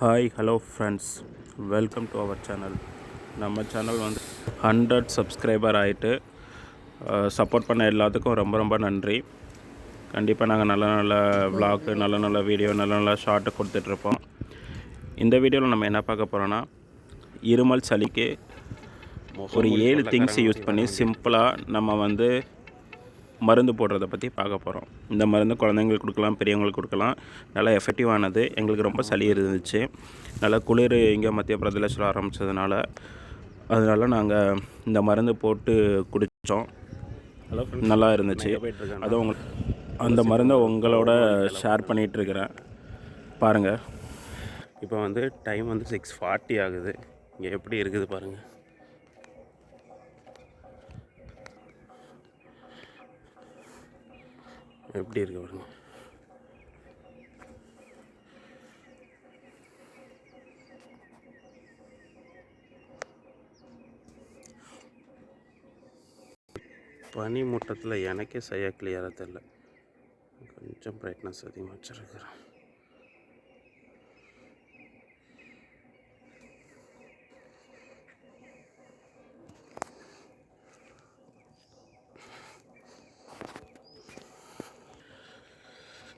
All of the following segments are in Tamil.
Hi hello friends, welcome to our channel. நம்ம சேனல் வந்து 100 சப்ஸ்கிரைபர் ஆகிட்டு சப்போர்ட் பண்ண எல்லாத்துக்கும் ரொம்ப ரொம்ப நன்றி. கண்டிப்பாக நாங்கள் நல்ல நல்ல விளாக்கு, நல்ல நல்ல வீடியோ, நல்ல நல்ல ஷார்ட்டு கொடுத்துட்ருப்போம். இந்த வீடியோவில் நம்ம என்ன பார்க்க போகிறோன்னா, இருமல் சளிக்கு ஒரு 7 திங்ஸ் யூஸ் பண்ணி சிம்பிளாக நம்ம வந்து மருந்து போடுறத பற்றி பார்க்க போகிறோம். இந்த மருந்து குழந்தைங்களுக்கு கொடுக்கலாம், பெரியவங்களுக்கு கொடுக்கலாம். நல்லா எஃபெக்டிவானது. எங்களுக்கு ரொம்ப சளி இருந்துச்சு, நல்லா குளிர் இங்கே மத்திய பிரதேசில் ஆரம்பித்ததுனால அதனால் நாங்கள் இந்த மருந்து போட்டு குடித்தோம். நல்லா இருந்துச்சு. அதுவும் அந்த மருந்தை உங்களோட ஷேர் பண்ணிகிட்ருக்கிறேன், பாருங்கள். இப்போ வந்து டைம் வந்து 6:40 ஆகுது. இங்கே எப்படி இருக்குது பாருங்கள். எப்படி இருக்கு பாருங்க. பனி மூட்டத்தில் எனக்கே சரியாக கிளியராக தெரில. கொஞ்சம் பிரைட்னஸ் அதிகமாக வச்சுருக்கிறேன்.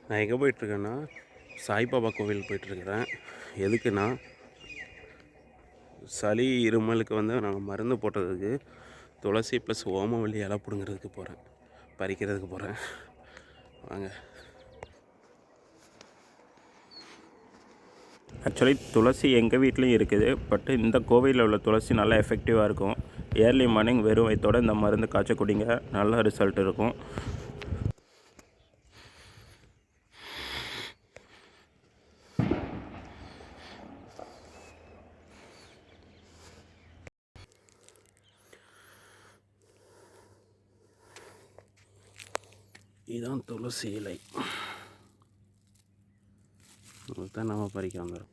நான் எங்கே போயிட்டுருக்கேன்னா, சாய்பாபா கோவில் போயிட்டுருக்கிறேன். எதுக்குன்னா, சளி இருமலுக்கு வந்து நாங்கள் மருந்து போட்டதுக்கு துளசி ப்ளஸ் ஓமவல்லி இலை பிடுங்கிறதுக்கு போகிறேன், பறிக்கிறதுக்கு போகிறேன். வாங்க. ஆக்சுவலி துளசி எங்கள் வீட்லேயும் இருக்குது. பட் இந்த கோவிலில் உள்ள துளசி நல்லா எஃபெக்டிவாக இருக்கும். ஏர்லி மார்னிங் வெறும் வயிற்றோடு இந்த மருந்து காய்ச்ச குடிங்க, நல்ல ரிசல்ட் இருக்கும். இதுதான் துளசி இலை. அதுதான் நம்ம பறிக்க வந்துடும்.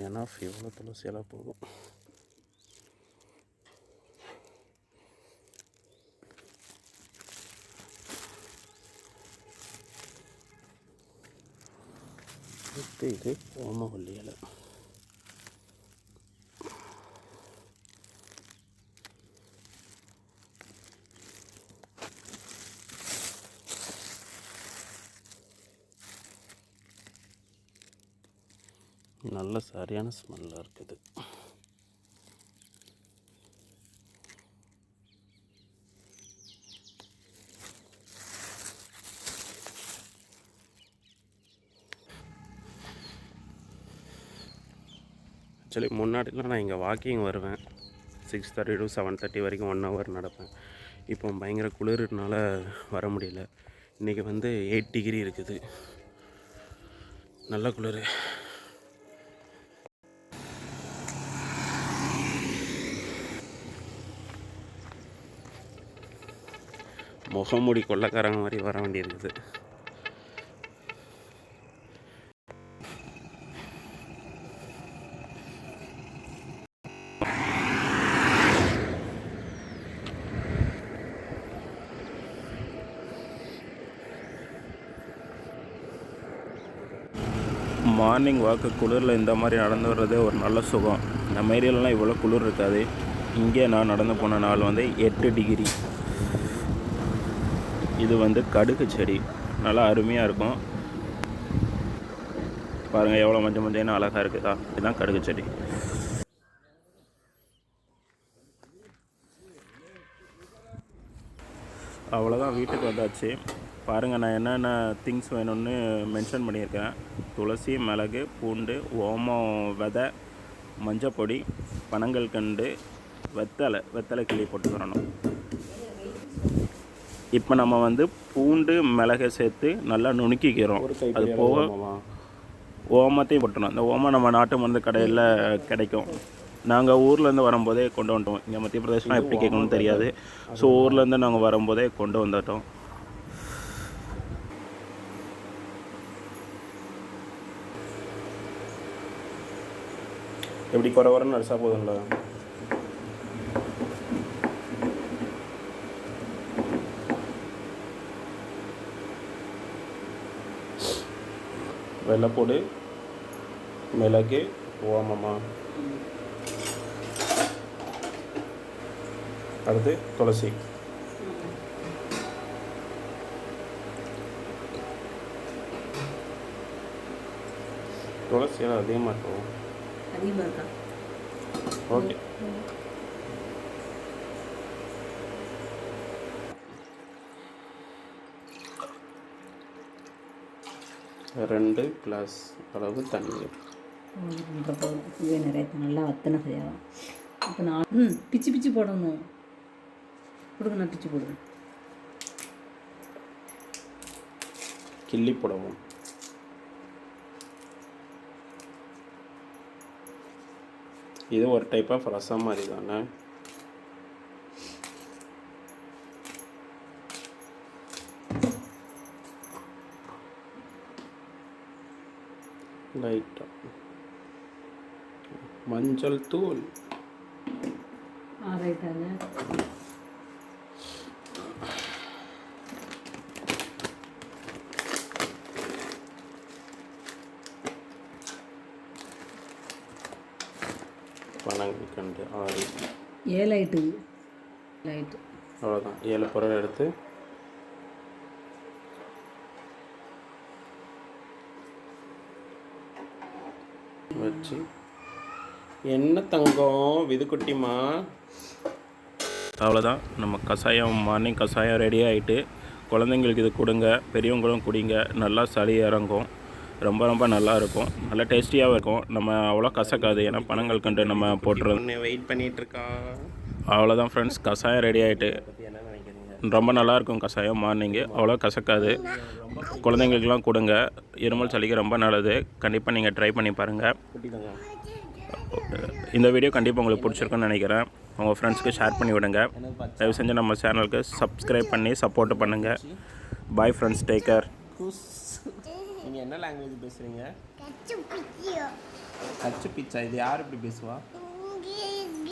ஏன்னா எவ்வளோ துளசி இலை போகும். இது ஓமவல்லி இலை. நல்ல சரியான ஸ்மெல்லாக இருக்குது. ஆக்சுவலி முன்னாடிலாம் நான் இங்கே வாக்கிங் வருவேன். 6:30 to 7:30 வரைக்கும் 1 hour நடப்பேன். இப்போ பயங்கர குளிர்னால வர முடியல. இன்றைக்கி வந்து 8 டிகிரி இருக்குது, நல்ல குளிர். முகமூடி கொள்ளைக்காரங்க மாதிரி வர வேண்டியிருக்குது. மார்னிங் வாக்கு குளிரில் இந்த மாதிரி நடந்து வர்றதே ஒரு நல்ல சுகம். நம்ம ஏரியாலலாம் இவ்வளோ குளிர் இருக்காது. இங்கே நான் நடந்து போன நாள் வந்து 8 டிகிரி. இது வந்து கடுகு செடி, நல்லா அருமையாக இருக்கும். பாருங்கள் எவ்வளோ மஞ்சள் மஞ்சள்னு அழகாக இருக்குதா. இதுதான் கடுகு செடி. அவ்வளோதான், வீட்டுக்கு வந்தாச்சு. பாருங்கள், நான் என்னென்ன திங்ஸ் வேணும்னு மென்ஷன் பண்ணியிருக்கேன். துளசி, மிளகு, பூண்டு, ஓமம் விதை, மஞ்சப்பொடி, பனங்கல்கண்டு, வெத்தலை கிள்ளி போட்டுக்கிறணும். இப்போ நம்ம வந்து பூண்டு மிளகை சேர்த்து நல்லா நுணுக்கிக்கிறோம். அது போக ஓமத்தையும் போட்டுணும். இந்த ஓமம் நம்ம நாட்டு மருந்து கடையில் கிடைக்கும். நாங்கள் ஊர்லேருந்து வரும்போதே கொண்டு வந்துட்டோம். இங்கே மத்திய பிரதேசலாம் எப்படி கேட்கணும்னு தெரியாது. ஸோ ஊர்லேருந்து நாங்கள் வரும்போதே கொண்டு வந்துட்டோம். எப்படி குறவரன்னு அடிச்சா போதும்ல. வெள்ளைப்பூடு, மிளகு, ஓமமா, அடுத்து துளசி. துளசி எல்லாம் அதிகமாக இருக்கும். அதிகமாக இருக்கா? ஓகே. ரெண்டு கிளாஸ் அளவு தண்ணீர். இதுவே நிறைய நல்லா வத்தனை செய்யலாம். இப்போ நான் பிச்சு பிச்சு போடணும். கொடுங்க, நான் பிச்சு போடுவேன். கிள்ளி போடவும். இது ஒரு டைப் ஆஃப் ரசம் மாதிரி தானே. லைட்டாக மஞ்சள் தூள். ரைட்டாங்க. பனங்கற்கண்டு 6. 7 லைட்டு. அவ்வளோதான். 7 பொருள் எடுத்து வச்சு. என்ன தங்கம் விதுக்குட்டிமா. அவ்வளோதான். நம்ம கஷாயம், மார்னிங் கஷாயம் ரெடி ஆகிட்டு. குழந்தைங்களுக்கு இது கொடுங்க, பெரியவங்களும் குடிங்க. நல்லா சளி இறங்கும். ரொம்ப ரொம்ப நல்லாயிருக்கும். நல்லா டேஸ்டியாகவும் இருக்கும். நம்ம அவ்வளோ கசக்காது, ஏன்னா பனங்கற்கண்டு நம்ம போட்டுருவோம். வெயிட் பண்ணிகிட்ருக்கா. அவ்வளோதான் ஃப்ரெண்ட்ஸ், கஷாயம் ரெடி ஆகிட்டு. ரொம்ப நல்லாயிருக்கும் கஷாயம். மார்னிங்கு அவ்வளோ கசக்காது. குழந்தைங்களுக்கெல்லாம் கொடுங்க. இருமல் சளிக்கு ரொம்ப நல்லது. கண்டிப்பாக நீங்கள் ட்ரை பண்ணி பாருங்கள். இந்த வீடியோ கண்டிப்பாக உங்களுக்கு பிடிச்சிருக்குன்னு நினைக்கிறேன். உங்கள் ஃப்ரெண்ட்ஸ்க்கு ஷேர் பண்ணி விடுங்க. தயவு செஞ்சு நம்ம சேனலுக்கு சப்ஸ்கிரைப் பண்ணி சப்போர்ட் பண்ணுங்கள். Bye friends, take care. நீங்கள் என்ன லாங்குவேஜ் பேசுகிறீங்க? கச்சு பிச்சா. இது யார் இப்படி பேசுவா?